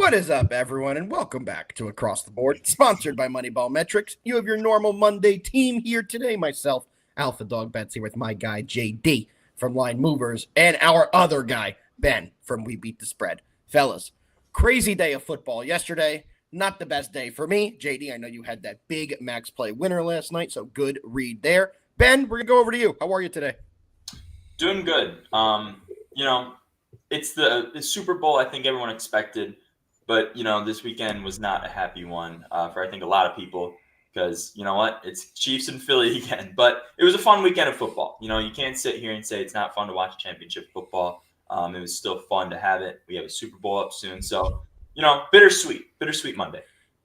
What is up, everyone, and welcome back to Across the Board, sponsored by MoneyBall Metrics. You have your normal Monday team here today. Myself, Alpha Dog Betsy, with my guy JD from Line Movers, and our other guy Ben from We Beat the Spread. Fellas, crazy day of football yesterday. Not the best day for me. JD, I know you had that big max play winner last night, so good read there. Ben, we're gonna go over to you. How are you today? Doing good. It's the Super Bowl. I think everyone expected. But, this weekend was not a happy one for, I think, a lot of people because, you know what, it's Chiefs and Philly again. But it was a fun weekend of football. You can't sit here and say it's not fun to watch championship football. It was still fun to have it. We have a Super Bowl up soon. So, bittersweet Monday.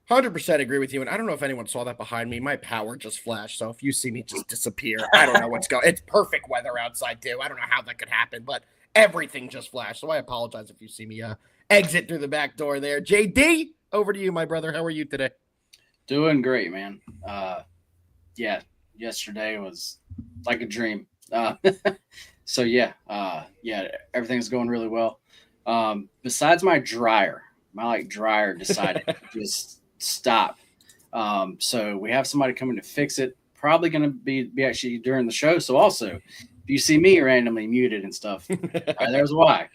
100% agree with you. And I don't know if anyone saw that behind me. My power just flashed. So if you see me just disappear, I don't know what's going on. It's perfect weather outside, too. I don't know how that could happen, but everything just flashed. So I apologize if you see me exit through the back door there. JD, over to you, my brother. How are you today? Doing great, man. Yesterday was like a dream. Everything's going really well. Besides my dryer decided to just stop. So we have somebody coming to fix it. Probably going to be actually during the show. So also, if you see me randomly muted and stuff, there's why.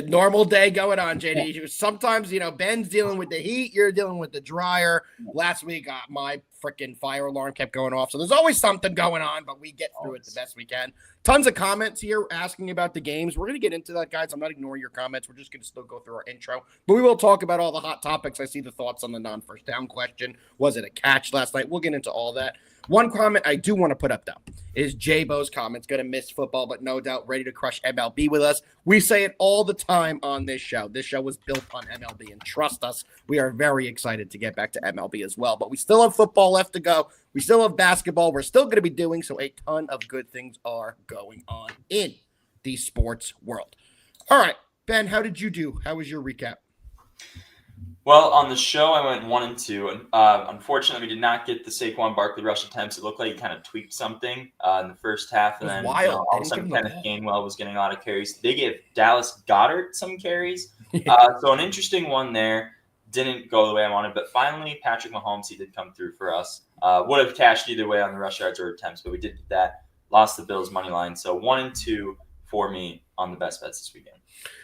Normal day going on, JD. Sometimes, Ben's dealing with the heat. You're dealing with the dryer. Last week, my freaking fire alarm kept going off. So there's always something going on, but we get through it the best we can. Tons of comments here asking about the games. We're going to get into that, guys. I'm not ignoring your comments. We're just going to still go through our intro. But we will talk about all the hot topics. I see the thoughts on the non-first down question. Was it a catch last night? We'll get into all that. One comment I do want to put up, though, is J-Bo's comments. Going to miss football, but no doubt ready to crush MLB with us. We say it all the time on this show. This show was built on MLB, and trust us, we are very excited to get back to MLB as well. But we still have football left to go. We still have basketball. We're still going to be doing, so a ton of good things are going on in the sports world. All right, Ben, how did you do? How was your recap? Well, on the show, I went 1-2. Unfortunately, we did not get the Saquon Barkley rush attempts. It looked like he kind of tweaked something in the first half. And then all of a sudden, Kenneth Gainwell was getting a lot of carries. They gave Dallas Goedert some carries. So an interesting one there. Didn't go the way I wanted. But finally, Patrick Mahomes, he did come through for us. Would have cashed either way on the rush yards or attempts, but we did that. Lost the Bills' money line. So 1-2 for me on the best bets this weekend.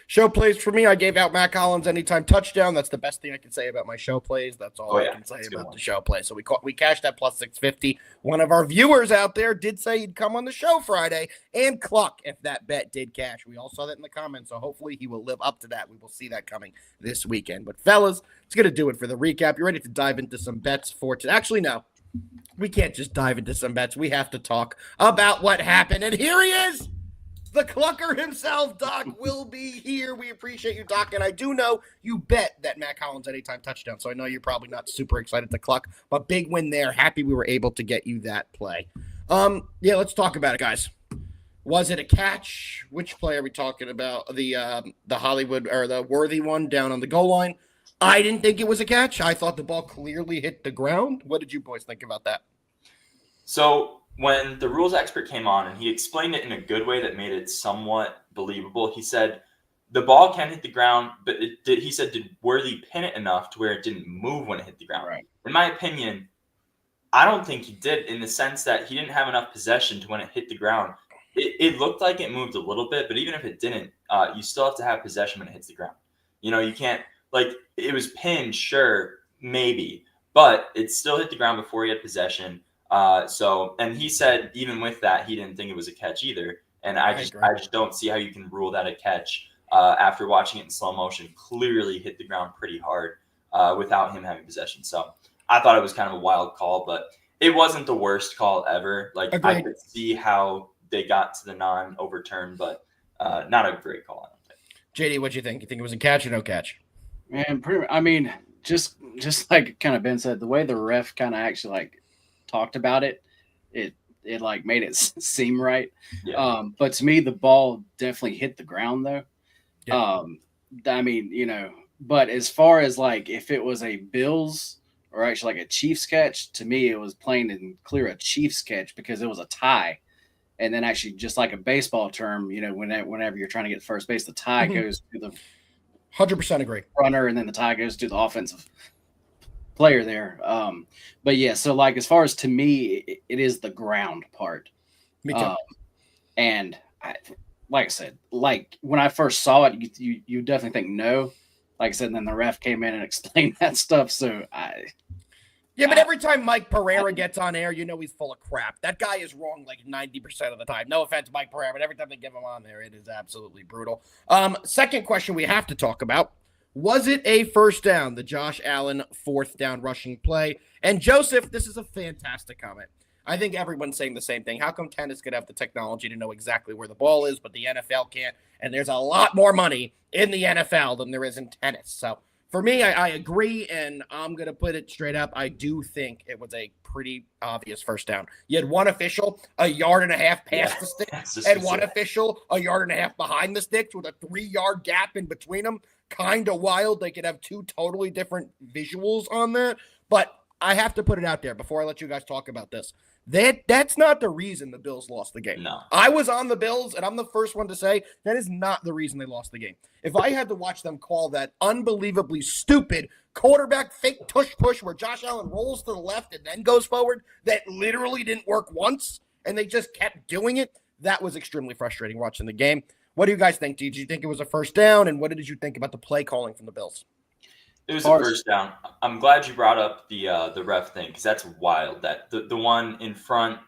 Show plays for me. I gave out Matt Collins anytime touchdown. That's the best thing I can say about my show plays. That's all I can say about the show play. So we cashed that plus 650. One of our viewers out there did say he'd come on the show Friday and cluck if that bet did cash. We all saw that in the comments, so hopefully he will live up to that. We will see that coming this weekend. But fellas, it's going to do it for the recap. You ready to dive into some bets for today? Actually, no. We can't just dive into some bets. We have to talk about what happened. And here he is. The clucker himself, Doc, will be here. We appreciate you, Doc. And I do know you bet that Matt Collins anytime touchdown. So I know you're probably not super excited to cluck, but big win there. Happy we were able to get you that play. Let's talk about it, guys. Was it a catch? Which play are we talking about? The Hollywood or the worthy one down on the goal line? I didn't think it was a catch. I thought the ball clearly hit the ground. What did you boys think about that? So when the rules expert came on and he explained it in a good way that made it somewhat believable, he said the ball can hit the ground, but he said, did Worthy pin it enough to where it didn't move when it hit the ground? Right. In my opinion, I don't think he did, in the sense that he didn't have enough possession to when it hit the ground. It looked like it moved a little bit, but even if it didn't, you still have to have possession when it hits the ground. You can't, it was pinned, sure, maybe, but it still hit the ground before he had possession. And he said, even with that, he didn't think it was a catch either. And I just don't see how you can rule that a catch after watching it in slow motion. Clearly hit the ground pretty hard without him having possession. So I thought it was kind of a wild call, but it wasn't the worst call ever. I could see how they got to the non-overturn, but not a great call, I don't think. JD, what'd you think? You think it was a catch or no catch? Man, just like kind of Ben said, the way the ref kind of actually talked about it made it seem right. Yeah. But to me, the ball definitely hit the ground though. Yeah. But as far as if it was a Bills or actually a Chiefs catch, to me, it was plain and clear a Chiefs catch because it was a tie. And then actually just like a baseball term, whenever you're trying to get first base, the tie goes to 100% agree. Runner, and then the tie goes to the offensive player there. But yeah, so like as far as to me, it is the ground part. Me too. And like I said, like when I first saw it, you definitely think no. Like I said, and then the ref came in and explained that stuff. So but every time Mike Pereira gets on air, you know he's full of crap. That guy is wrong like 90% of the time. No offense, Mike Pereira, but every time they give him on there, it is absolutely brutal. Second question we have to talk about. Was it a first down, the Josh Allen fourth down rushing play? And Joseph, this is a fantastic comment. I think everyone's saying the same thing. How come tennis could have the technology to know exactly where the ball is, but the NFL can't? And there's a lot more money in the NFL than there is in tennis. So for me, I agree, and I'm going to put it straight up. I do think it was a pretty obvious first down. You had one official a yard and a half past the sticks, and one official a yard and a half behind the sticks with a 3-yard gap in between them. Kind of wild. They could have two totally different visuals on that. But I have to put it out there before I let you guys talk about this. That's not the reason the Bills lost the game. No. I was on the Bills, and I'm the first one to say that is not the reason they lost the game. If I had to watch them call that unbelievably stupid quarterback fake tush push where Josh Allen rolls to the left and then goes forward, that literally didn't work once, and they just kept doing it, that was extremely frustrating watching the game. What do you guys think? Did you think it was a first down, and what did you think about the play calling from the Bills? It was a first down. I'm glad you brought up the ref thing because that's wild. That the one in front,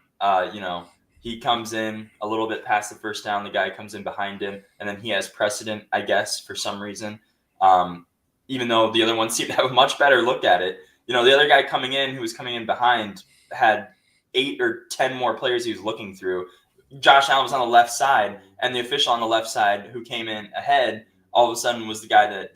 he comes in a little bit past the first down. The guy comes in behind him, and then he has precedent, I guess, for some reason. Even though the other one seemed to have a much better look at it. The other guy coming in, who was coming in behind, had 8 or 10 more players he was looking through. Josh Allen was on the left side, and the official on the left side who came in ahead all of a sudden was the guy that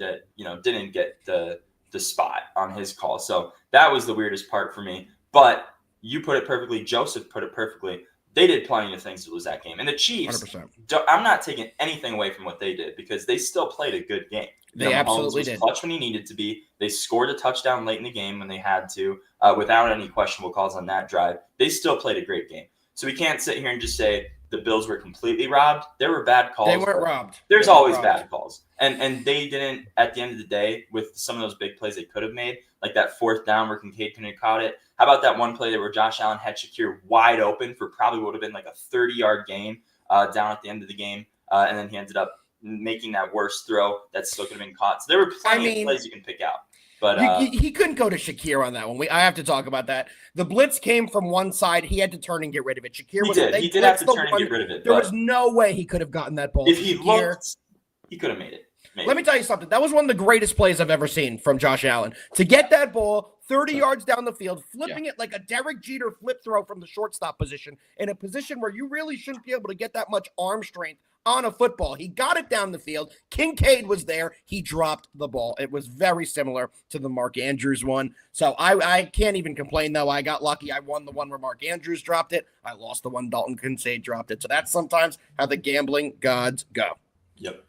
didn't get the spot on his call. So that was the weirdest part for me. But you put it perfectly. Joseph put it perfectly. They did plenty of things to lose that game. And the Chiefs, 100%. I'm not taking anything away from what they did because they still played a good game. They absolutely did. Clutch when he needed to be. They scored a touchdown late in the game when they had to, without any questionable calls on that drive. They still played a great game. So we can't sit here and just say the Bills were completely robbed. There were bad calls. They weren't robbed. There's always bad calls. And they didn't, at the end of the day, with some of those big plays they could have made, like that fourth down where Kincaid couldn't have caught it. How about that one play there where Josh Allen had Shakir wide open for probably would have been like a 30-yard gain down at the end of the game, and then he ended up making that worst throw that still could have been caught. So there were plenty of plays you can pick out. But he couldn't go to Shakir on that one. I have to talk about that. The blitz came from one side. He had to turn and get rid of it. Shakir he did have to turn and get rid of it. There was no way he could have gotten that ball. If he looked, he could have made it. Maybe. Let me tell you something. That was one of the greatest plays I've ever seen from Josh Allen. To get that ball 30 yards down the field, flipping it like a Derek Jeter flip throw from the shortstop position, in a position where you really shouldn't be able to get that much arm strength on a football. He got it down the field. Kincaid was there. He dropped the ball. It was very similar to the Mark Andrews one. So I can't even complain, though. I got lucky. I won the one where Mark Andrews dropped it. I lost the one Dalton Kincaid dropped it. So that's sometimes how the gambling gods go. Yep.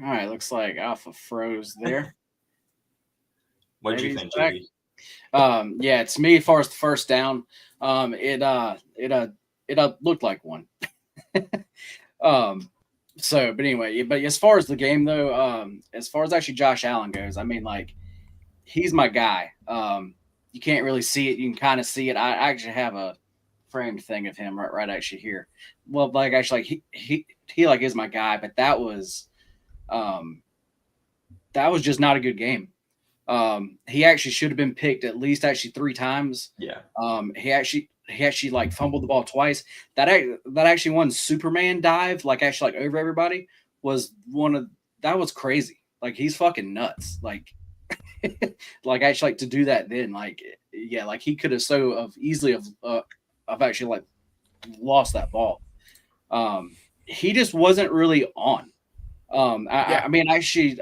All right, looks like Alpha froze there. What did you think, JB? Yeah, it's me as far as the first down. It looked like one. But anyway, but as far as the game though, as far as actually Josh Allen goes, I mean, like, he's my guy. You can't really see it. You can kind of see it. I actually have a framed thing of him right actually here. Well, like, actually, like, he like is my guy, but that was just not a good game. He actually should have been picked at least actually 3 times. Yeah. He actually like fumbled the ball twice. That actually one Superman dive, like actually like over everybody, was that was crazy. Like, he's fucking nuts. Like, like actually like to do that then, like, yeah, like he could have easily have actually like lost that ball. He just wasn't really on. I mean, actually,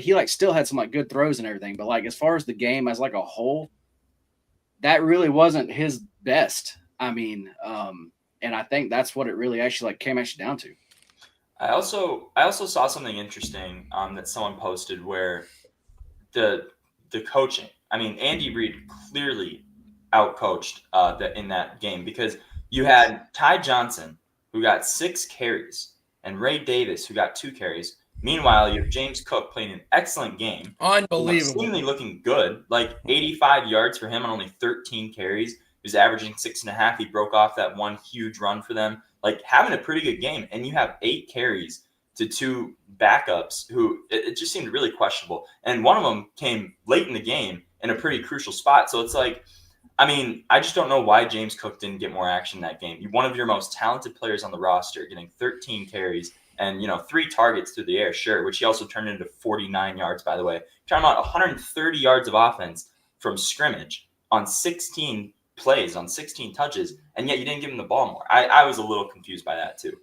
he like still had some like good throws and everything, but like as far as the game as like a whole, that really wasn't his best. I mean, and I think that's what it really actually like came down to. I also saw something interesting that someone posted where the coaching. I mean, Andy Reid clearly outcoached in that game because you had Ty Johnson who got 6 carries and Ray Davis, who got 2 carries. Meanwhile, you have James Cook playing an excellent game. Unbelievable. Seemingly looking good. Like 85 yards for him on only 13 carries. He was averaging 6.5. He broke off that one huge run for them. Like having a pretty good game. And you have 8 carries to 2 backups who it just seemed really questionable. And one of them came late in the game in a pretty crucial spot. So it's like, I mean, I just don't know why James Cook didn't get more action in that game. One of your most talented players on the roster getting 13 carries and, 3 targets through the air, sure, which he also turned into 49 yards, by the way. Talking about 130 yards of offense from scrimmage on 16 plays, on 16 touches, and yet you didn't give him the ball more. I was a little confused by that too.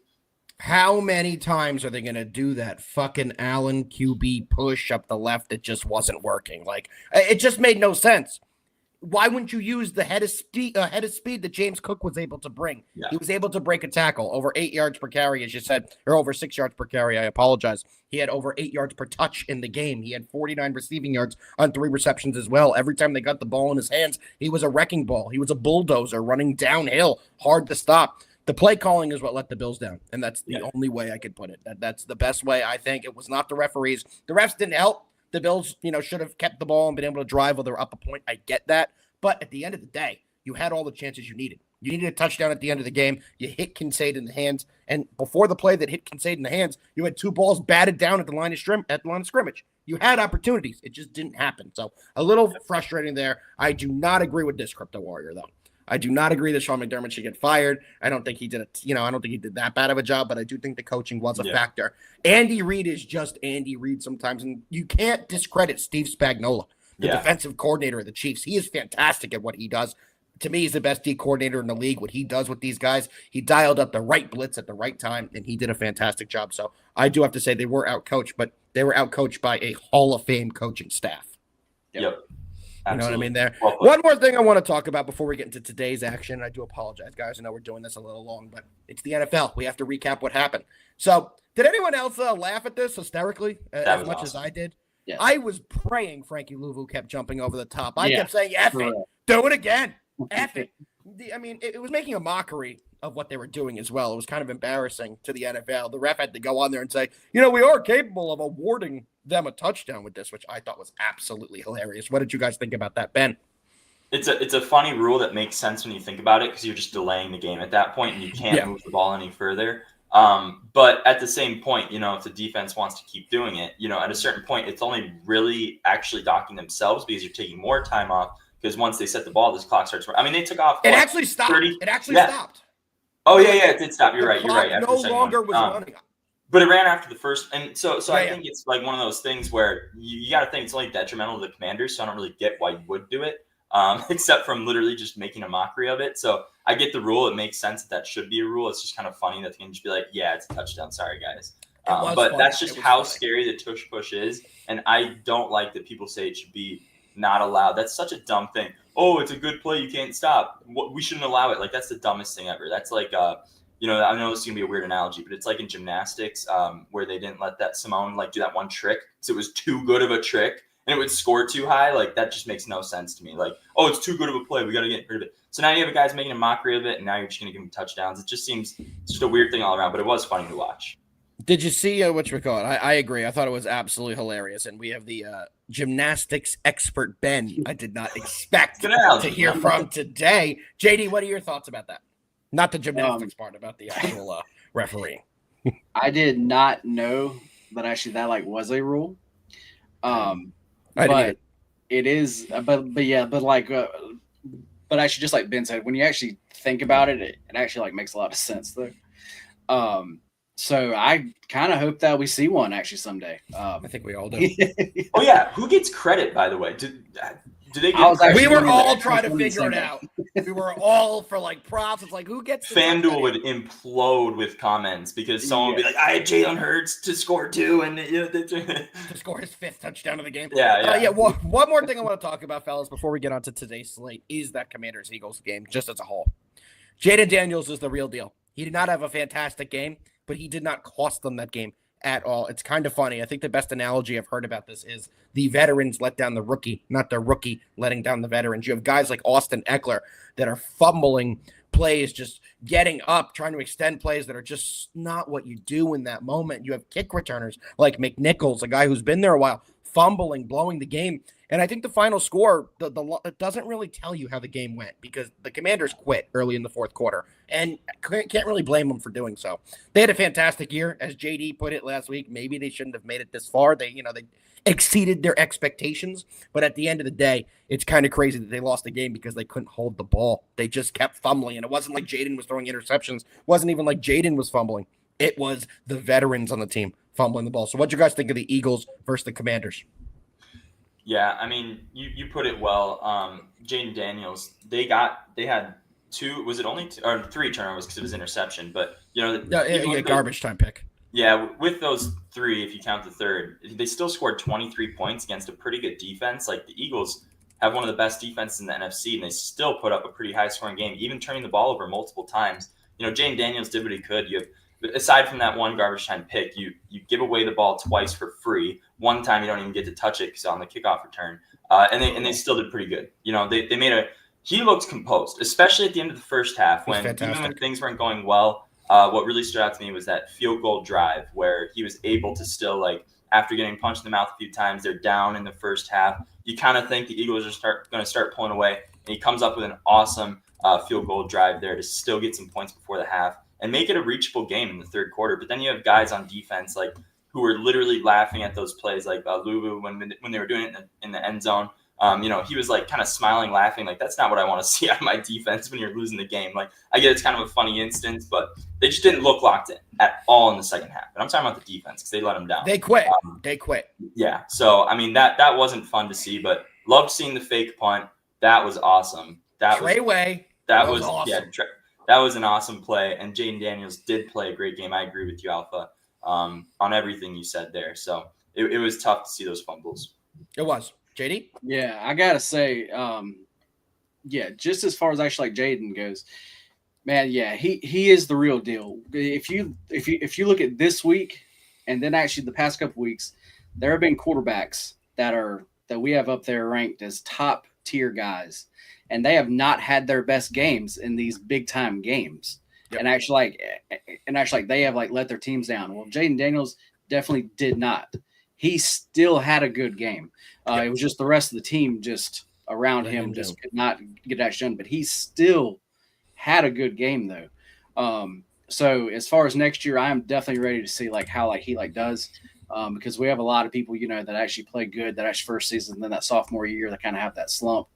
How many times are they going to do that fucking Allen QB push up the left that just wasn't working? Like, it just made no sense. Why wouldn't you use the head of speed that James Cook was able to bring? Yeah. He was able to break a tackle over 8 yards per carry, as you said, or over 6 yards per carry. I apologize. He had over 8 yards per touch in the game. He had 49 receiving yards on 3 receptions as well. Every time they got the ball in his hands, he was a wrecking ball. He was a bulldozer running downhill, hard to stop. The play calling is what let the Bills down, and that's the only way I could put it. That's the best way, I think. It was not the referees. The refs didn't help. The Bills, should have kept the ball and been able to drive while they were up a point. I get that. But at the end of the day, you had all the chances you needed. You needed a touchdown at the end of the game. You hit Kincaid in the hands. And before the play that hit Kincaid in the hands, you had 2 balls batted down at the line of scrimmage. You had opportunities. It just didn't happen. So a little frustrating there. I do not agree with this, Crypto Warrior, though. I do not agree that Sean McDermott should get fired. I don't think he did I don't think he did that bad of a job, but I do think the coaching was a factor. Andy Reid is just Andy Reid sometimes, and you can't discredit Steve Spagnuolo, the defensive coordinator of the Chiefs. He is fantastic at what he does. To me, he's the best D coordinator in the league. What he does with these guys, he dialed up the right blitz at the right time, and he did a fantastic job. So I do have to say they were outcoached, but they were outcoached by a Hall of Fame coaching staff. Yep. You know what I mean there? One more thing I want to talk about before we get into today's action. I do apologize, guys. I know we're doing this a little long, but it's the NFL. We have to recap what happened. So did anyone else laugh at this hysterically as much as I did? Yes. I was praying Frankie Louvu kept jumping over the top. I kept saying, F it. Do it again. F it. I mean, it was making a mockery of what they were doing as well. It was kind of embarrassing to the NFL. The ref had to go on there and say, we are capable of awarding them a touchdown with this, which I thought was absolutely hilarious. What did you guys think about that, Ben? It's a funny rule that makes sense when you think about it, because you're just delaying the game at that point and you can't move the ball any further. But at the same point, if the defense wants to keep doing it, at a certain point, it's only really actually docking themselves, because you're taking more time off, because once they set the ball, this clock starts. I mean, they took off. It actually stopped. It actually stopped. Oh, yeah, it did stop. You're right. After no longer was running. But it ran after the first. And so I think it's like one of those things where you got to think it's only detrimental to the Commanders. So I don't really get why you would do it, except from literally just making a mockery of it. So I get the rule. It makes sense that should be a rule. It's just kind of funny that they can just be like, yeah, it's a touchdown. Sorry, guys. But funny. That's just how scary the tush push is. And I don't like that people say it should be not allowed. That's such a dumb thing. Oh, it's a good play. You can't stop. We shouldn't allow it. Like, that's the dumbest thing ever. That's like, I know this is going to be a weird analogy, but it's like in gymnastics where they didn't let that Simone do that one trick because it was too good of a trick and it would score too high. Like, that just makes no sense to me. Like, oh, it's too good of a play. We got to get rid of it. So now you have guys making a mockery of it, and now you're just going to give them touchdowns. It just seems just a weird thing all around, but it was funny to watch. Did you see I agree. I thought it was absolutely hilarious. And we have the gymnastics expert, Ben. I did not expect to hear from today. JD, what are your thoughts about that? Not the gymnastics part, about the actual refereeing. I did not know that actually that was a rule. But it is, but actually, just like Ben said, when you actually think about it, it actually makes a lot of sense though. So I kind of hope that we see one actually someday. I think we all do. Oh yeah, who gets credit, by the way? Do they get we were all trying to figure it out. We were all for props. It's who gets FanDuel would implode with comments because someone would be like, I had Jalen Hurts to score 2 and to score his 5th touchdown of the game. Yeah. One more thing I want to talk about, fellas, before we get on to today's slate is that Commanders-Eagles game just as a whole. Jaden Daniels is the real deal. He did not have a fantastic game, but he did not cost them that game at all. It's kind of funny. I think the best analogy I've heard about this is the veterans let down the rookie, not the rookie letting down the veterans. You have guys like Austin Eckler that are fumbling plays, just getting up, trying to extend plays that are just not what you do in that moment. You have kick returners like McNichols, a guy who's been there a while, fumbling, blowing the game. And I think the final score, it doesn't really tell you how the game went because the Commanders quit early in the fourth quarter, and can't really blame them for doing so. They had a fantastic year, as JD put it last week. Maybe they shouldn't have made it this far. They exceeded their expectations, but at the end of the day, it's kind of crazy that they lost the game because they couldn't hold the ball. They just kept fumbling, and it wasn't like Jaden was throwing interceptions. It wasn't even like Jaden was fumbling. It was the veterans on the team fumbling the ball. So what do you guys think of the Eagles versus the Commanders? Yeah, I mean, you put it well. Jaden Daniels, they had three turnovers because it was interception, but garbage time pick. Yeah, with those three, if you count the third, they still scored 23 points against a pretty good defense. Like the Eagles have one of the best defenses in the NFC, and they still put up a pretty high scoring game, even turning the ball over multiple times. Jaden Daniels did what he could. Aside from that one garbage time pick, you give away the ball twice for free. One time you don't even get to touch it because on the kickoff return, and they still did pretty good. He looked composed, especially at the end of the first half even when things weren't going well. What really stood out to me was that field goal drive where he was able to still, after getting punched in the mouth a few times, they're down in the first half. You kind of think the Eagles are going to start pulling away, and he comes up with an awesome field goal drive there to still get some points before the half and make it a reachable game in the third quarter. But then you have guys on defense who were literally laughing at those plays, like Luvu when they were doing it in the end zone. He was kind of smiling, laughing, that's not what I want to see out of my defense when you're losing the game. I get it's kind of a funny instance, but they just didn't look locked in at all in the second half. And I'm talking about the defense because they let them down. They quit. Yeah. So, I mean, that wasn't fun to see, but loved seeing the fake punt. That was awesome. That was awesome. Yeah, that was an awesome play. And Jaden Daniels did play a great game. I agree with you, Alpha, on everything you said there. So it was tough to see those fumbles. It was. JD? Yeah, I gotta say, just as far as actually Jaden goes, man, yeah, he is the real deal. If you look at this week and then actually the past couple weeks, there have been quarterbacks that we have up there ranked as top tier guys, and they have not had their best games in these big time games. Yep. And actually they have let their teams down. Well, Jaden Daniels definitely did not. He still had a good game. It was just the rest of the team just around him just could not get that done. But he still had a good game though. So as far as next year, I am definitely ready to see how he does. Because we have a lot of people, that actually play good that actually first season, and then that sophomore year they kind of have that slump.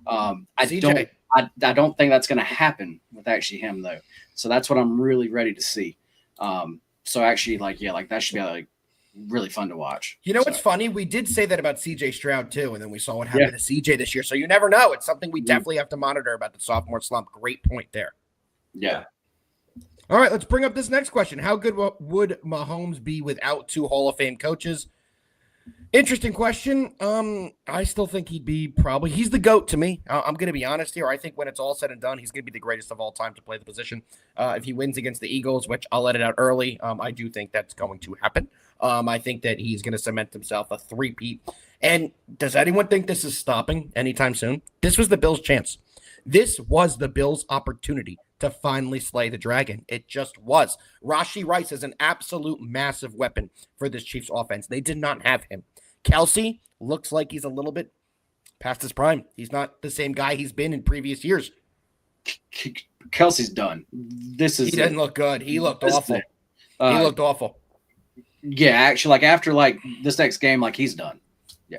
I don't think that's going to happen with actually him though. So that's what I'm really ready to see. So actually that should be really fun to watch. What's funny? We did say that about CJ Stroud too, and then we saw what happened to CJ this year. So you never know. It's something we definitely have to monitor about the sophomore slump. Great point there. Yeah. All right, let's bring up this next question. How good would Mahomes be without two Hall of Fame coaches? Interesting question. I still think he's the GOAT to me. I'm going to be honest here. I think when it's all said and done, he's going to be the greatest of all time to play the position. If he wins against the Eagles, which I'll let it out early, I do think that's going to happen. I think that he's going to cement himself a three-peat. And does anyone think this is stopping anytime soon? This was the Bills' chance. This was the Bills' opportunity to finally slay the dragon. It just was. Rashee Rice is an absolute massive weapon for this Chiefs offense. They did not have him. Kelsey looks like he's a little bit past his prime. He's not the same guy he's been in previous years. Kelsey's done. He didn't look good. He looked awful. He looked awful. Yeah, actually, after this next game, he's done. Yeah,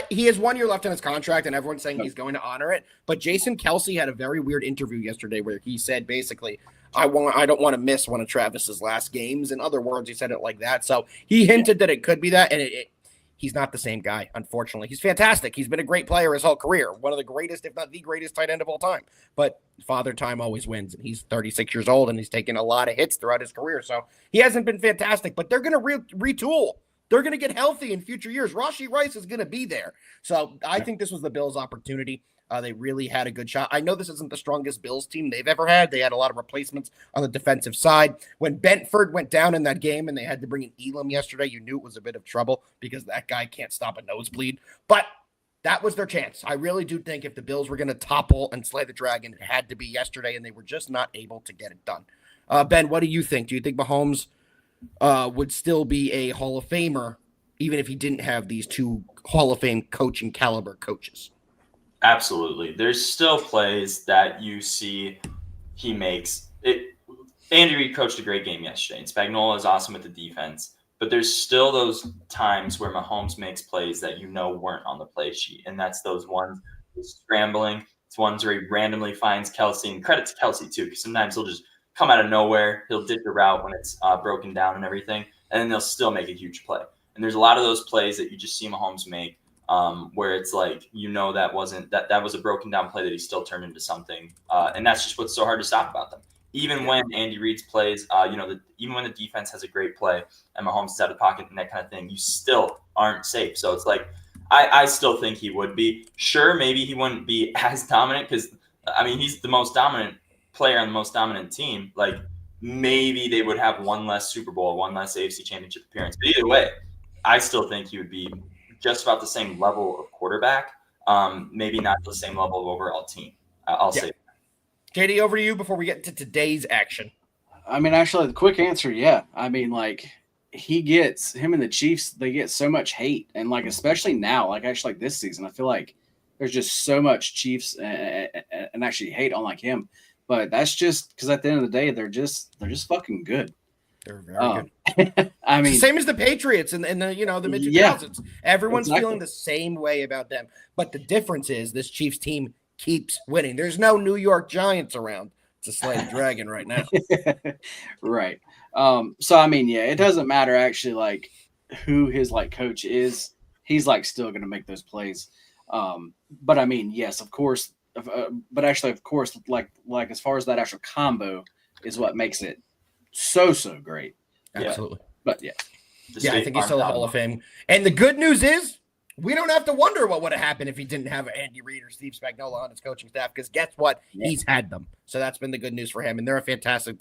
he has 1 year left on his contract, and everyone's saying he's going to honor it. But Jason Kelsey had a very weird interview yesterday where he said basically, I don't want to miss one of Travis's last games. In other words, he said it like that. So he hinted that it could be that, and he's not the same guy, unfortunately. He's fantastic. He's been a great player his whole career, one of the greatest, if not the greatest, tight end of all time. But Father Time always wins, and he's 36 years old, and he's taken a lot of hits throughout his career. So he hasn't been fantastic, but they're going to retool. They're going to get healthy in future years. Rashee Rice is going to be there. So I think this was the Bills' opportunity. They really had a good shot. I know this isn't the strongest Bills team they've ever had. They had a lot of replacements on the defensive side. When Benford went down in that game and they had to bring in Elam yesterday, you knew it was a bit of trouble because that guy can't stop a nosebleed. But that was their chance. I really do think if the Bills were going to topple and slay the dragon, it had to be yesterday, and they were just not able to get it done. Ben, what do you think? Do you think Mahomes would still be a Hall of Famer even if he didn't have these two Hall of Fame coaching caliber coaches? Absolutely. There's still plays that you see he makes. Andy Reid coached a great game yesterday, and Spagnuolo is awesome with the defense. But there's still those times where Mahomes makes plays that weren't on the play sheet, and that's those ones scrambling. It's ones where he randomly finds Kelsey, and credit to Kelsey too, because sometimes he'll just come out of nowhere. He'll dip the route when it's broken down and everything, and then they'll still make a huge play. And there's a lot of those plays that you just see Mahomes make where it's like, that was a broken down play that he still turned into something. And that's just what's so hard to stop about them. Even when Andy Reid's plays, even when the defense has a great play and Mahomes is out of pocket and that kind of thing, you still aren't safe. So it's like, I still think he would be. Sure, maybe he wouldn't be as dominant because, he's the most dominant player on the most dominant team. Like, maybe they would have one less Super Bowl, one less AFC Championship appearance. But either way, I still think he would be just about the same level of quarterback, maybe not the same level of overall team. I'll say that. JD, over to you before we get to today's action. Actually, the quick answer, yeah. Him and the Chiefs, they get so much hate. And, especially now, actually this season, I feel like there's just so much Chiefs and actually hate on, him. But that's just because at the end of the day, they're just fucking good. They're very good. Same as the Patriots in the mid 2000s. Yeah, everyone's feeling the same way about them. But the difference is this Chiefs team keeps winning. There's no New York Giants around to slay the dragon right now. Right. It doesn't matter actually who his coach is. He's still going to make those plays. Yes, of course. But actually, of course, as far as that actual combo is what makes it so great. Absolutely. But yeah. I think he's still a Hall of Fame. And the good news is we don't have to wonder what would have happened if he didn't have Andy Reid or Steve Spagnuolo on his coaching staff, because guess what? Yeah. He's had them. So that's been the good news for him. And they're a fantastic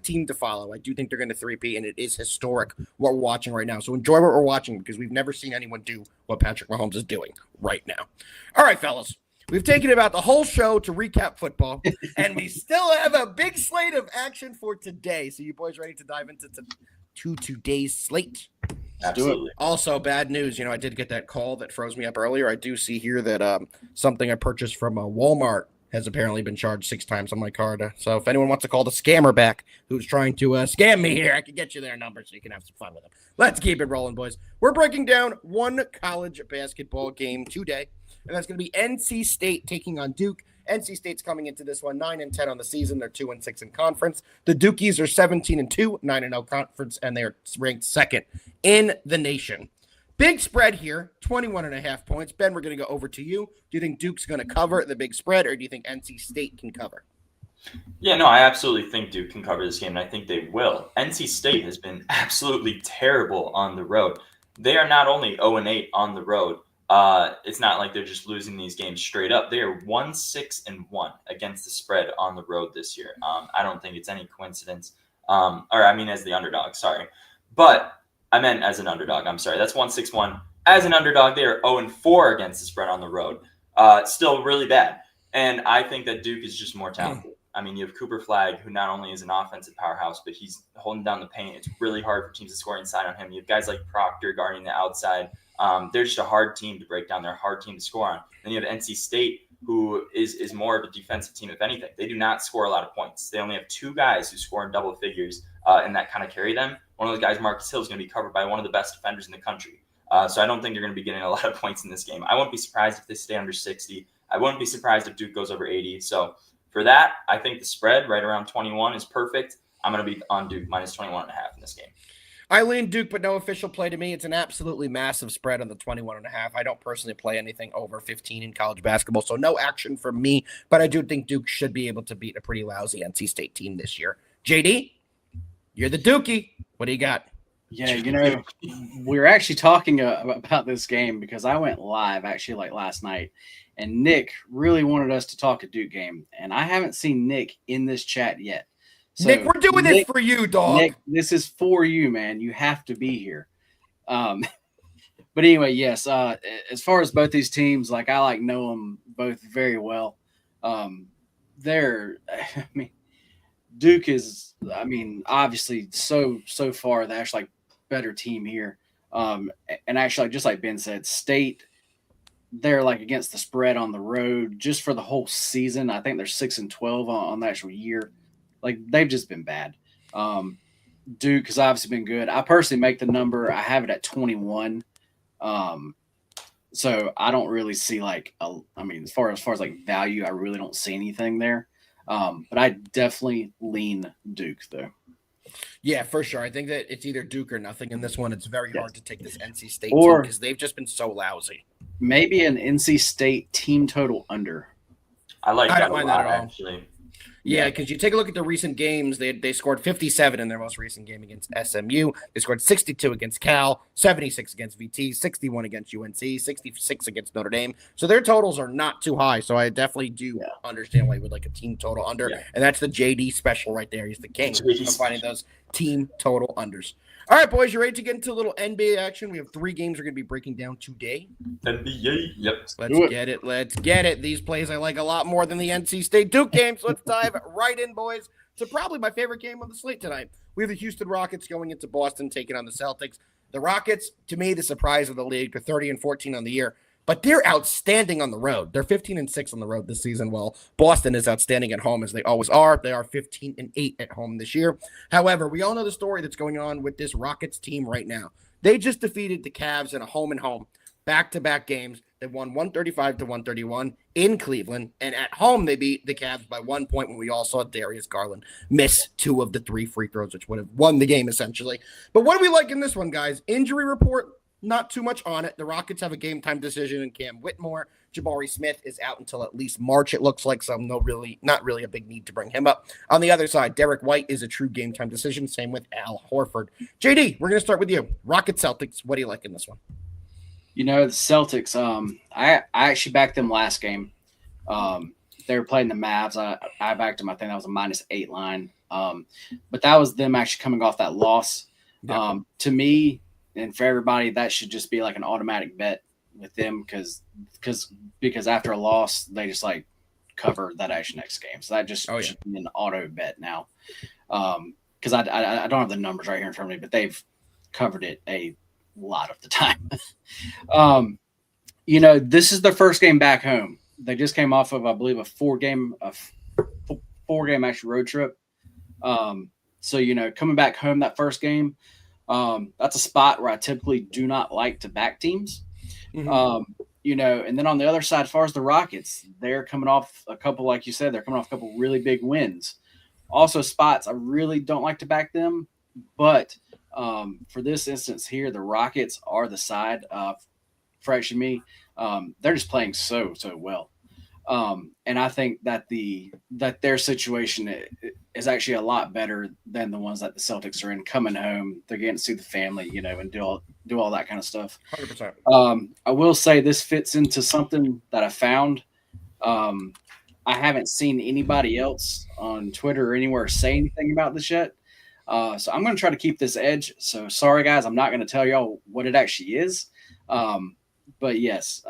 team to follow. I do think they're going to 3P, and it is historic what we're watching right now. So enjoy what we're watching, because we've never seen anyone do what Patrick Mahomes is doing right now. All right, fellas. We've taken about the whole show to recap football, and we still have a big slate of action for today. So you boys ready to dive into today's slate? Absolutely. Also, bad news. I did get that call that froze me up earlier. I do see here that something I purchased from Walmart has apparently been charged 6 times on my card. So if anyone wants to call the scammer back who's trying to scam me here, I can get you their number so you can have some fun with them. Let's keep it rolling, boys. We're breaking down one college basketball game today, and that's going to be NC State taking on Duke. NC State's coming into this one 9-10 on the season. They're 2-6 in conference. The Dukies are 17-2, 9-0 conference, and they are ranked second in the nation. Big spread here, 21.5 points. Ben, we're going to go over to you. Do you think Duke's going to cover the big spread, or do you think NC State can cover? Yeah, no, I absolutely think Duke can cover this game, and I think they will. NC State has been absolutely terrible on the road. They are not only 0-8 on the road. It's not like they're just losing these games straight up. They are 1-6-1 against the spread on the road this year. I don't think it's any coincidence. As the underdog, sorry. But I meant as an underdog. I'm sorry. That's 1-6-1. As an underdog, they are 0-4 against the spread on the road. Still really bad. And I think that Duke is just more talented. You have Cooper Flagg, who not only is an offensive powerhouse, but he's holding down the paint. It's really hard for teams to score inside on him. You have guys like Proctor guarding the outside. They're just a hard team to break down. They're a hard team to score on. Then you have NC State, who is more of a defensive team, if anything. They do not score a lot of points. They only have 2 guys who score in double figures, and that kind of carry them. One of those guys, Marcus Hill, is going to be covered by one of the best defenders in the country. So I don't think you're going to be getting a lot of points in this game. I won't be surprised if they stay under 60. I wouldn't be surprised if Duke goes over 80. So for that, I think the spread right around 21 is perfect. I'm going to be on Duke minus 21.5 in this game. I lean Duke, but no official play to me. It's an absolutely massive spread on the 21.5. I don't personally play anything over 15 in college basketball, so no action from me. But I do think Duke should be able to beat a pretty lousy NC State team this year. JD, you're the Dookie. What do you got? Yeah, we're actually talking about this game because I went live actually last night, and Nick really wanted us to talk a Duke game, and I haven't seen Nick in this chat yet. So, Nick, we're doing this for you, dog. Nick, this is for you, man. You have to be here. But anyway, yes. As far as both these teams, like I know them both very well. I mean, Duke is, obviously so far the actually better team here. And actually, just like Ben said, State, they're like against the spread on the road just for the whole season. I think they're 6-12 on the actual year. Like they've just been bad. Duke has obviously been good. I personally make the number. I have it at 21. So I don't really see as far as like value, I really don't see anything there. But I definitely lean Duke though. Yeah, for sure. I think that it's either Duke or nothing in this one. It's very hard to take this NC State team because they've just been so lousy. Maybe an NC State team total under. I like that don't mind that at all. actually. Yeah, because you take a look at the recent games, they scored 57 in their most recent game against SMU. They scored 62 against Cal, 76 against VT, 61 against UNC, 66 against Notre Dame. So their totals are not too high. So I definitely do understand why you would like a team total under. Yeah. And that's the JD special right there. He's the king of finding those team total unders. All right, boys, you ready to get into a little NBA action? We have 3 games we're going to be breaking down today. NBA, yep. Let's get it. These plays I like a lot more than the NC State Duke games. Let's dive right in, boys, to probably my favorite game on the slate tonight. We have the Houston Rockets going into Boston, taking on the Celtics. The Rockets, to me, the surprise of the league. They're 30-14 on the year, but they're outstanding on the road. They're 15-6 on the road this season, while Boston is outstanding at home, as they always are. They are 15-8 at home this year. However, we all know the story that's going on with this Rockets team right now. They just defeated the Cavs in a home-and-home, back-to-back games. They won 135-131 in Cleveland, and at home they beat the Cavs by 1 point when we all saw Darius Garland miss 2 of the 3 free throws, which would have won the game essentially. But what do we like in this one, guys? Injury report, not too much on it. The Rockets have a game-time decision in Cam Whitmore. Jabari Smith is out until at least March, it looks like, so not really a big need to bring him up. On the other side, Derek White is a true game-time decision, same with Al Horford. JD, we're going to start with you. Rockets Celtics, what do you like in this one? The Celtics, I actually backed them last game. They were playing the Mavs. I backed them. I think that was a -8 line. But that was them actually coming off that loss. Yeah. To me and for everybody, that should just be like an automatic bet with them because after a loss, they just like cover that actually next game. So that just should be an auto bet now. Because I don't have the numbers right here in front of me, but they've covered it a lot of the time. This is their first game back home. They just came off of, I believe, a four-game actual road trip. So, coming back home that first game, that's a spot where I typically do not like to back teams. Mm-hmm. And then on the other side, as far as the Rockets, they're coming off a couple, like you said, they're coming off a couple really big wins. Also spots, I really don't like to back them, but for this instance here, the Rockets are the side for actually me. They're just playing so well. And I think that their situation is actually a lot better than the ones that the Celtics are in. Coming home, they're getting to see the family, and do all that kind of stuff. 100%. I will say this fits into something that I found. I haven't seen anybody else on Twitter or anywhere say anything about this yet. So I'm going to try to keep this edge. So sorry, guys, I'm not going to tell y'all what it actually is. But yes,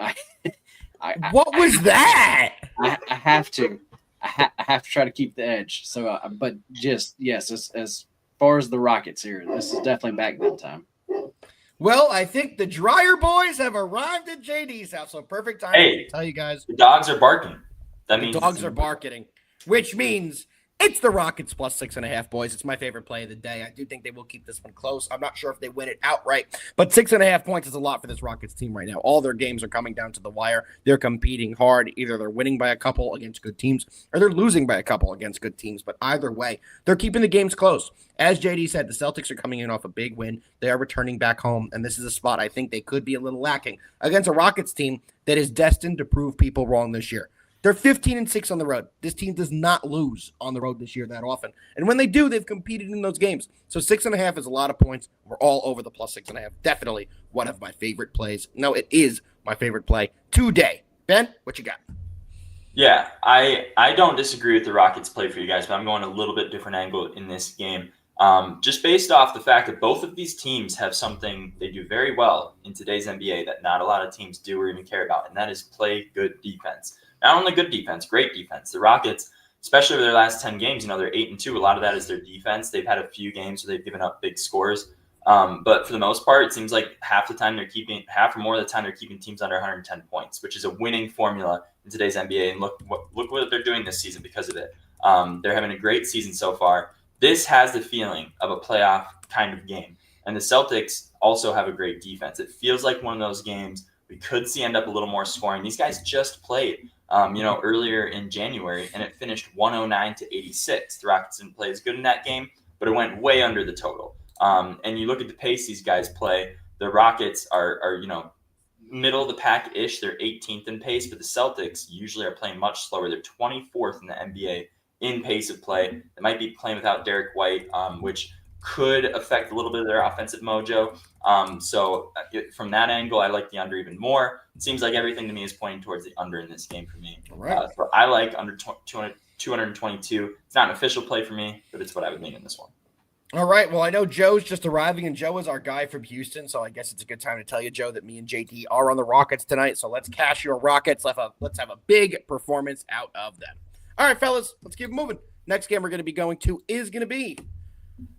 what was that? I have to. I have to try to keep the edge. So, but just yes, as far as the Rockets here, this is definitely back them time. Well, I think the Dryer boys have arrived at JD's house. So perfect time to tell you guys. The dogs are barking. That means the dogs are barking, which means it's the Rockets plus 6.5, boys. It's my favorite play of the day. I do think they will keep this one close. I'm not sure if they win it outright, but 6.5 points is a lot for this Rockets team right now. All their games are coming down to the wire. They're competing hard. Either they're winning by a couple against good teams or they're losing by a couple against good teams. But either way, they're keeping the games close. As JD said, the Celtics are coming in off a big win. They are returning back home, and this is a spot I think they could be a little lacking against a Rockets team that is destined to prove people wrong this year. They're 15-6 on the road. This team does not lose on the road this year that often. And when they do, they've competed in those games. So 6.5 is a lot of points. We're all over the plus 6.5. Definitely one of my favorite plays. No, it is my favorite play today. Ben, what you got? Yeah, I don't disagree with the Rockets play for you guys, but I'm going a little bit different angle in this game. Just based off the fact that both of these teams have something they do very well in today's NBA that not a lot of teams do or even care about, and that is play good defense. Not only good defense, great defense. The Rockets, especially over their last 10 games, they're 8-2. A lot of that is their defense. They've had a few games where they've given up big scores. But for the most part, it seems like half or more of the time they're keeping teams under 110 points, which is a winning formula in today's NBA. And look what they're doing this season because of it. They're having a great season so far. This has the feeling of a playoff kind of game. And the Celtics also have a great defense. It feels like one of those games we could see end up a little more scoring. These guys just played, earlier in January, and it finished 109-86. The Rockets didn't play as good in that game, but it went way under the total. And you look at the pace these guys play, the Rockets are middle of the pack-ish. They're 18th in pace, but the Celtics usually are playing much slower. They're 24th in the NBA in pace of play. They might be playing without Derek White, which could affect a little bit of their offensive mojo. So from that angle, I like the under even more. It seems like everything to me is pointing towards the under in this game for me. All right. So I like under 222. It's not an official play for me, but it's what I would lean in this one. All right. Well, I know Joe's just arriving, and Joe is our guy from Houston, so I guess it's a good time to tell you, Joe, that me and JD are on the Rockets tonight. So let's cash your Rockets. Let's have a big performance out of them. All right, fellas, let's keep moving. Next game we're going to be going to is going to be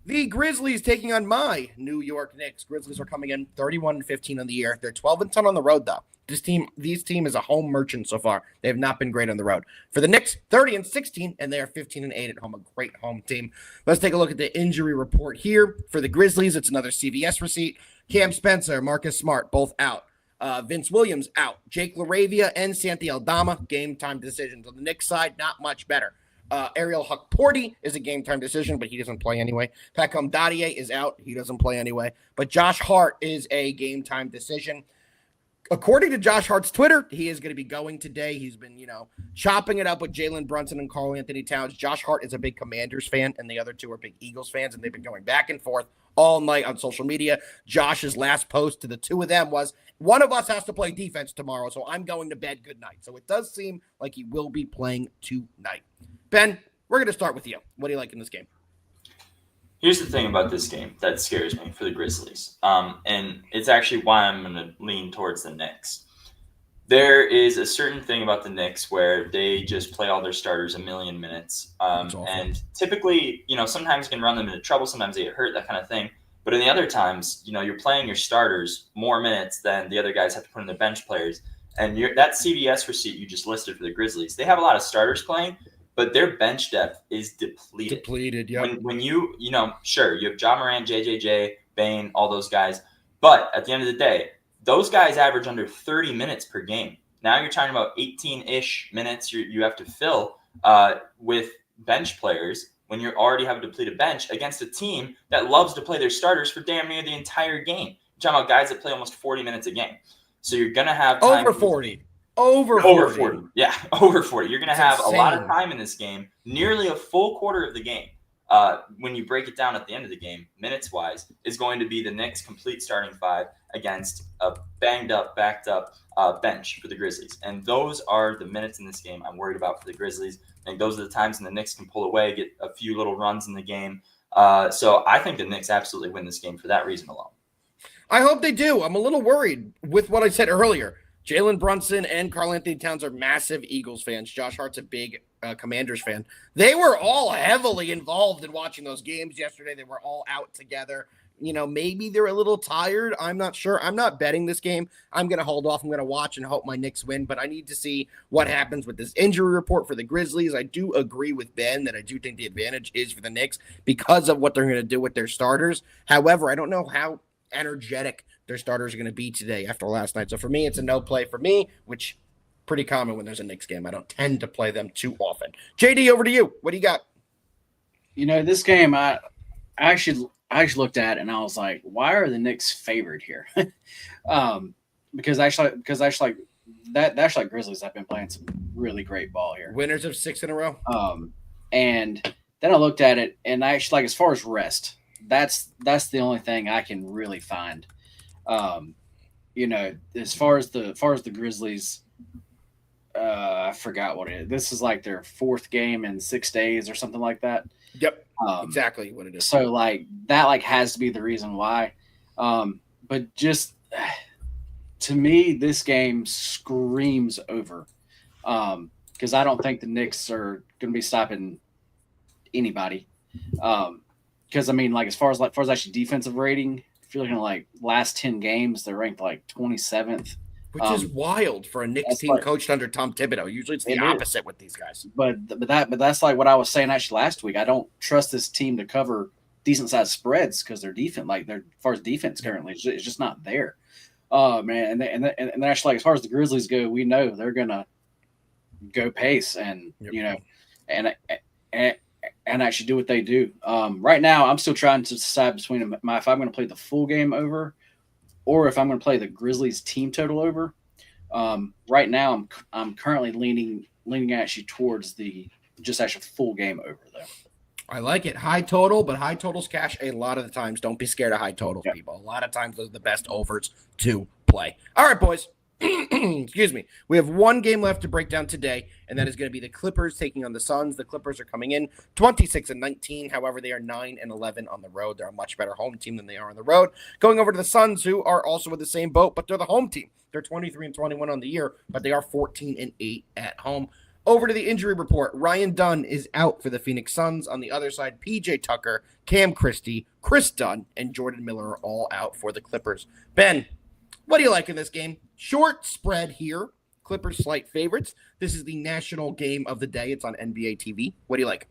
the Grizzlies taking on my New York Knicks. Grizzlies are coming in 31-15 on the year. They're 12-10 on the road, though. This team is a home merchant so far. They have not been great on the road. For the Knicks, 30-16, and they are 15-8 at home. A great home team. Let's take a look at the injury report here. For the Grizzlies, it's another CVS receipt. Cam Spencer, Marcus Smart, both out. Vince Williams out. Jake LaRavia and Santi Aldama, game time decisions. On the Knicks side, not much better. Ariel Hukporti is a game-time decision, but he doesn't play anyway. Pacom Dadier is out. He doesn't play anyway. But Josh Hart is a game-time decision. According to Josh Hart's Twitter, he is going to be going today. He's been, chopping it up with Jalen Brunson and Karl Anthony Towns. Josh Hart is a big Commanders fan, and the other two are big Eagles fans, and they've been going back and forth all night on social media. Josh's last post to the two of them was, one of us has to play defense tomorrow, so I'm going to bed. Good night. So it does seem like he will be playing tonight. Ben, we're going to start with you. What do you like in this game? Here's the thing about this game that scares me for the Grizzlies, and it's actually why I'm going to lean towards the Knicks. There is a certain thing about the Knicks where they just play all their starters a million minutes, and typically, sometimes you can run them into trouble, sometimes they get hurt, that kind of thing. But in the other times, you're playing your starters more minutes than the other guys have to put in their bench players. And that CVS receipt you just listed for the Grizzlies, they have a lot of starters playing, but their bench depth is depleted. Yeah. When you sure, you have Ja Morant, JJJ, Bane, all those guys. But at the end of the day, those guys average under 30 minutes per game. Now you're talking about 18-ish minutes you have to fill with bench players when you already have a depleted bench against a team that loves to play their starters for damn near the entire game. You're talking about guys that play almost 40 minutes a game. So you're going to have time over 40. Over 40. Yeah, over 40. You're going to have insane. A lot of time in this game, nearly a full quarter of the game. When you break it down at the end of the game, minutes-wise, is going to be the Knicks' complete starting five against a banged-up, backed-up bench for the Grizzlies. And those are the minutes in this game I'm worried about for the Grizzlies. I think those are the times when the Knicks can pull away, get a few little runs in the game. So I think the Knicks absolutely win this game for that reason alone. I hope they do. I'm a little worried with what I said earlier. Jalen Brunson and Karl Anthony Towns are massive Eagles fans. Josh Hart's a big Commanders fan. They were all heavily involved in watching those games yesterday. They were all out together. Maybe they're a little tired. I'm not sure. I'm not betting this game. I'm going to hold off. I'm going to watch and hope my Knicks win, but I need to see what happens with this injury report for the Grizzlies. I do agree with Ben that I do think the advantage is for the Knicks because of what they're going to do with their starters. However, I don't know how energetic their starters are going to be today after last night. So for me, it's a no play for me, which pretty common when there's a Knicks game. I don't tend to play them too often. JD, over to you. What do you got? This game, I actually looked at it and I was like, why are the Knicks favored here? Because Grizzlies have been playing some really great ball here. Winners of 6 in a row. And then I looked at it and actually, as far as rest, that's the only thing I can really find. As far as the Grizzlies, I forgot what it is. This is like their 4th game in 6 days or something like that. Yep. exactly what it is. So like that like has to be the reason why. But just to me, this game screams over. Because I don't think the Knicks are going to be stopping anybody. Because I mean, like as far as actually defensive rating, if you're looking at like last 10 games, they're ranked like 27th. Which is wild for a Knicks team coached under Tom Thibodeau. Usually it's the opposite with these guys. But that's like what I was saying actually last week. I don't trust this team to cover decent sized spreads because their defense, like their as far as defense currently, it's just not there. Man, and actually, like, as far as the Grizzlies go, we know they're gonna go pace and and actually do what they do. Right now, I'm still trying to decide between if I'm going to play the full game over or if I'm going to play the Grizzlies team total over. Right now, I'm currently leaning actually towards the just actually full game over though. I like it. High total, but high totals cash a lot of the times. Don't be scared of high totals, people. A lot of times those are the best overs to play. All right, boys. Excuse me. We have one game left to break down today, and that is going to be the Clippers taking on the Suns. The Clippers are coming in 26-19. However, they are 9-11 on the road. They're a much better home team than they are on the road. Going over to the Suns, who are also in the same boat, but they're the home team. They're 23-21 on the year, but they are 14-8 at home. Over to the injury report. Ryan Dunn is out for the Phoenix Suns. On the other side, PJ Tucker, Cam Christie, Chris Dunn, and Jordan Miller are all out for the Clippers. Ben, what do you like in this game? Short spread here. Clippers slight favorites. This is the national game of the day. It's on NBA TV. What do you like?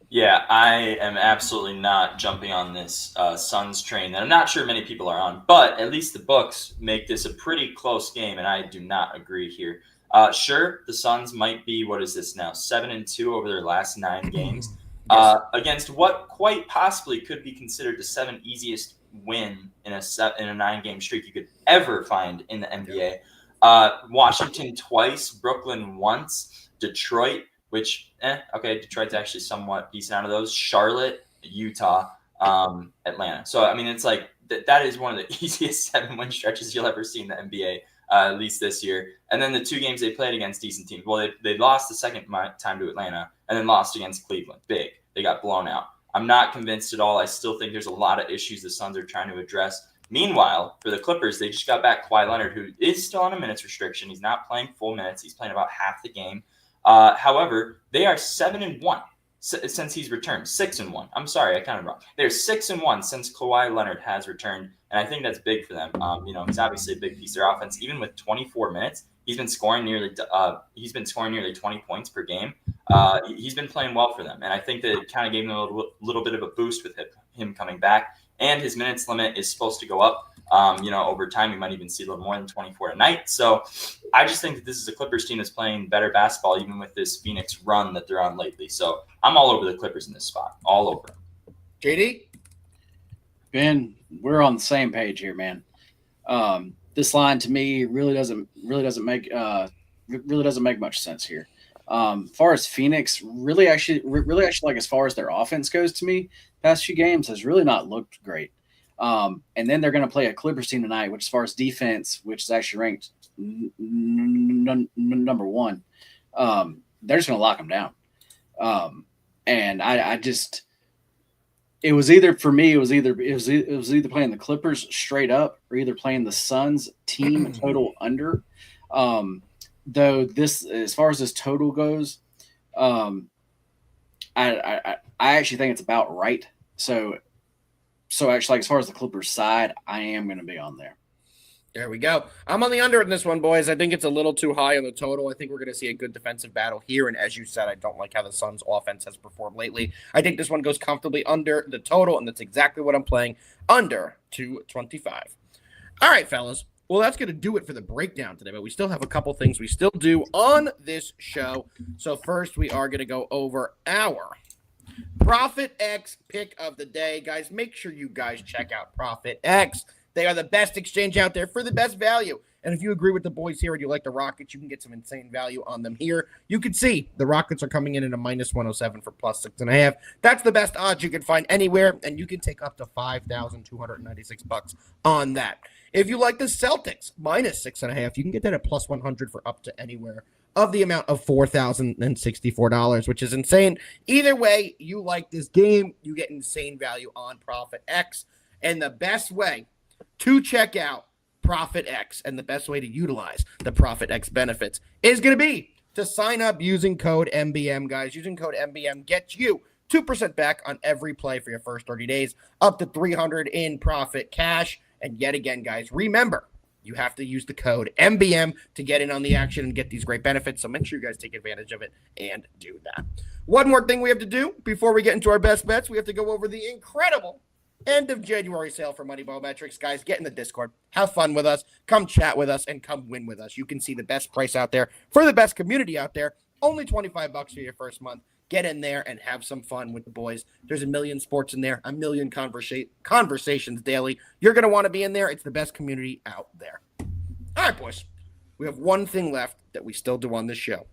Yeah, I am absolutely not jumping on this Suns train that I'm not sure many people are on, but at least the books make this a pretty close game, and I do not agree here. Sure, the Suns might be, what is this now, 7-2 over their last 9 games against what quite possibly could be considered the 7th easiest win in a 9-game streak you could ever find in the NBA. Washington twice, Brooklyn once, Detroit, which, Detroit's actually somewhat decent out of those, Charlotte, Utah, Atlanta. So, I mean, it's like that is one of the easiest 7-win stretches you'll ever see in the NBA. At least this year. And then the 2 games they played against decent teams. Well, they lost the second time to Atlanta and then lost against Cleveland. Big. They got blown out. I'm not convinced at all. I still think there's a lot of issues the Suns are trying to address. Meanwhile, for the Clippers, they just got back Kawhi Leonard, who is still on a minutes restriction. He's not playing full minutes. He's playing about half the game. However, they are 7-1 since he's returned. 6-1. I'm sorry, I counted wrong. They're 6-1 since Kawhi Leonard has returned. And I think that's big for them. He's obviously a big piece of their offense. Even with 24 minutes, he's been scoring nearly 20 points per game. He's been playing well for them, and I think that it kind of gave them a little bit of a boost with him coming back. And his minutes limit is supposed to go up. Over time, we might even see a little more than 24 a night. So I just think that this is a Clippers team that's playing better basketball, even with this Phoenix run that they're on lately. So I'm all over the Clippers in this spot, all over. JD? Ben, we're on the same page here, man. This line to me really doesn't make much sense here. Far as Phoenix, really actually like as far as their offense goes, to me, past few games has really not looked great. And then they're going to play a Clippers team tonight, which as far as defense, which is actually ranked number 1, they're just going to lock them down. And I just. It was either playing the Clippers straight up or either playing the Suns team total under. Though this, as far as this total goes, I actually think it's about right. So actually, like, as far as the Clippers side, I am going to be on there. There we go. I'm on the under in this one, boys. I think it's a little too high on the total. I think we're going to see a good defensive battle here. And as you said, I don't like how the Suns offense has performed lately. I think this one goes comfortably under the total, and that's exactly what I'm playing, under 225. All right, fellas. Well, that's going to do it for the breakdown today, but we still have a couple things we still do on this show. So first, we are going to go over our Profit X pick of the day. Guys, make sure you guys check out Profit X. They are the best exchange out there for the best value. And if you agree with the boys here and you like the Rockets, you can get some insane value on them here. You can see the Rockets are coming in at a -107 for +6.5. That's the best odds you can find anywhere, and you can take up to $5,296 on that. If you like the Celtics, -6.5, you can get that at +100 for up to anywhere of the amount of $4,064, which is insane. Either way, you like this game, you get insane value on Profit X. And the best way to check out Profit X and the best way to utilize the Profit X benefits is going to be to sign up using code MBM, guys. Using code MBM gets you 2% back on every play for your first 30 days, up to $300 in profit cash. And yet again, guys, remember, you have to use the code MBM to get in on the action and get these great benefits. So make sure you guys take advantage of it and do that. One more thing we have to do before we get into our best bets, we have to go over the incredible end of January sale for Moneyball Metrics. Guys, get in the Discord, have fun with us, come chat with us, and come win with us. You can see the best price out there for the best community out there. Only $25 for your first month. Get in there and have some fun with the boys. There's a million sports in there, a million conversations daily. You're going to want to be in there. It's the best community out there. All right, boys. We have one thing left that we still do on this show,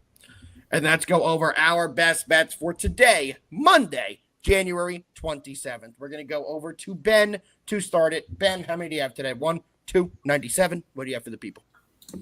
and that's go over our best bets for today, Monday, January 27th. We're going to go over to Ben to start it. Ben, how many do you have today? 1, 2, 97. What do you have for the people?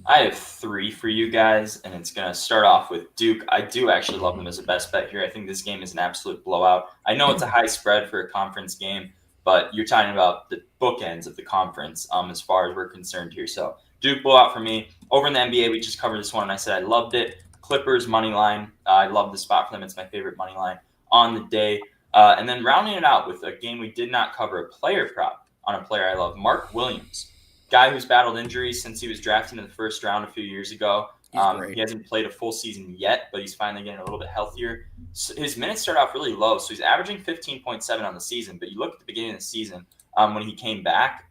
I have 3 for you guys, and it's going to start off with Duke. I do actually love them as a best bet here. I think this game is an absolute blowout. I know it's a high spread for a conference game, but you're talking about the bookends of the conference as far as we're concerned here. So Duke blowout for me. Over in the NBA, we just covered this one, and I said I loved it. Clippers money line. I love the spot for them. It's my favorite money line on the day. And then rounding it out with a game we did not cover, a player prop on a player I love, Mark Williams, guy who's battled injuries since he was drafted in the first round a few years ago. He hasn't played a full season yet, but he's finally getting a little bit healthier. So his minutes start off really low, so he's averaging 15.7 on the season. But you look at the beginning of the season when he came back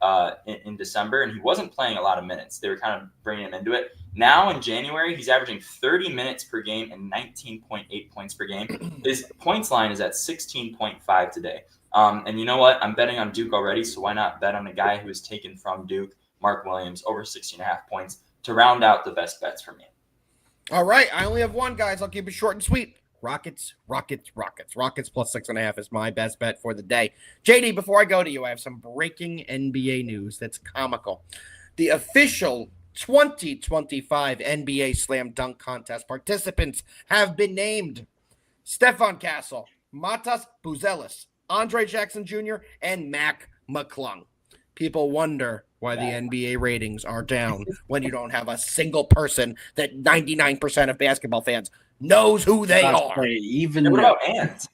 in December, and he wasn't playing a lot of minutes. They were kind of bringing him into it. Now in January, he's averaging 30 minutes per game and 19.8 points per game. His points line is at 16.5 today. And you know what? I'm betting on Duke already, so why not bet on a guy who was taken from Duke, Mark Williams, over 16.5 points to round out the best bets for me. All right. I only have one, guys. I'll keep it short and sweet. Rockets plus 6.5 is my best bet for the day. JD, before I go to you, I have some breaking NBA news that's comical. The official 2025 NBA Slam Dunk Contest participants have been named: Stephon Castle, Matas Buzelis, Andre Jackson Jr., and Mac McClung. People wonder why the NBA ratings are down when you don't have a single person that 99% of basketball fans knows who they are. Even what about Ant?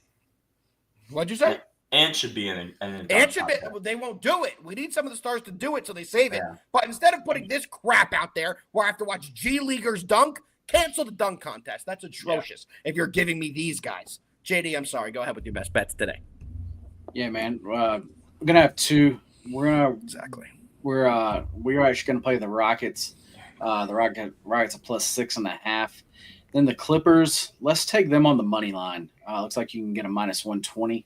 What'd you say? Ant should be in an Ant should be. They won't do it. We need some of the stars to do it, so they save it. But instead of putting this crap out there where I have to watch G Leaguers dunk, cancel the dunk contest. That's atrocious. If you're giving me these guys, JD, I'm sorry. Go ahead with your best bets today. Yeah, man. We're gonna have 2. We're actually gonna play the Rockets. The Rockets are plus 6.5. Then the Clippers, let's take them on the money line. Looks like you can get a -120.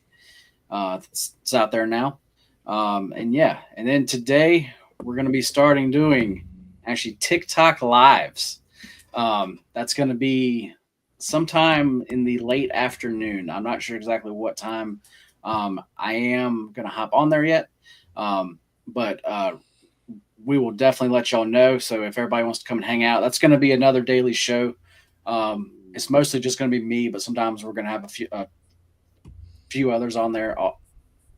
It's out there now. And then today we're going to be starting doing actually TikTok lives. That's going to be sometime in the late afternoon. I'm not sure exactly what time I am going to hop on there yet. But we will definitely let y'all know. So if everybody wants to come and hang out, that's going to be another daily show. It's mostly just going to be me, but sometimes we're going to have a few others on there.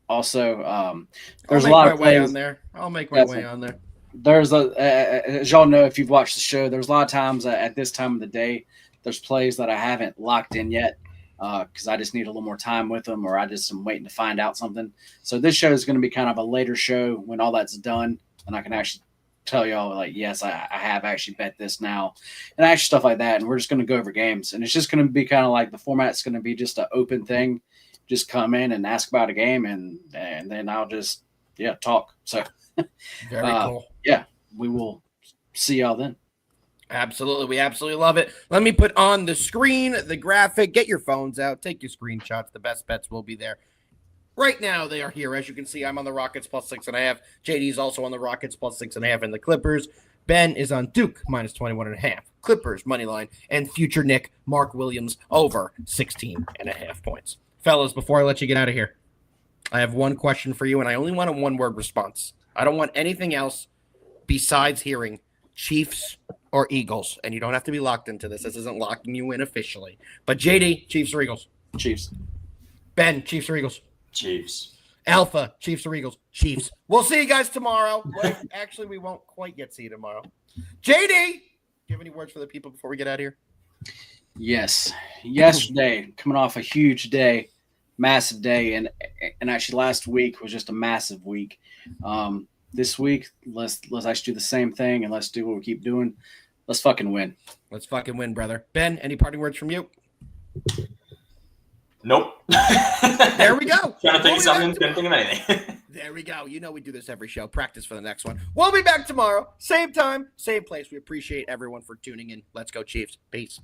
Also, there's a lot of plays on there. I'll make my way on there. There's as y'all know, if you've watched the show, there's a lot of times at this time of the day, there's plays that I haven't locked in yet because I just need a little more time with them, or I just am waiting to find out something. So this show is going to be kind of a later show when all that's done, and I can actually tell y'all, like, yes, I have actually bet this now, and actually stuff like that. And we're just going to go over games, and it's just going to be kind of like the format's going to be just an open thing. Just come in and ask about a game, and then I'll just talk. So very cool. Yeah, we will see y'all then. Absolutely. We absolutely love it. Let me put on the screen the graphic. Get your phones out. Take your screenshots. The best bets will be there. Right now, they are here. As you can see, I'm on the Rockets plus 6.5. JD's also on the Rockets plus 6.5 and the Clippers. Ben is on Duke minus 21.5. Clippers money line, and future Nick Mark Williams over 16.5 points. Fellas, before I let you get out of here, I have one question for you, and I only want a one-word response. I don't want anything else besides hearing Chiefs or Eagles, and you don't have to be locked into this. This isn't locking you in officially. But JD, Chiefs or Eagles? Chiefs. Ben, Chiefs or Eagles? Chiefs. Alpha, Chiefs or Eagles? Chiefs. We'll see you guys tomorrow. Well, actually, we won't quite yet see you tomorrow. JD, do you have any words for the people before we get out of here? Yes. Yesterday, coming off a huge day, massive day, and actually last week was just a massive week. This week, let's actually do the same thing, and let's do what we keep doing. Let's fucking win. Let's fucking win, brother. Ben, any parting words from you? Nope. There we go. Trying to think of something, couldn't think of anything. There we go. You know we do this every show. Practice for the next one. We'll be back tomorrow. Same time, same place. We appreciate everyone for tuning in. Let's go, Chiefs. Peace.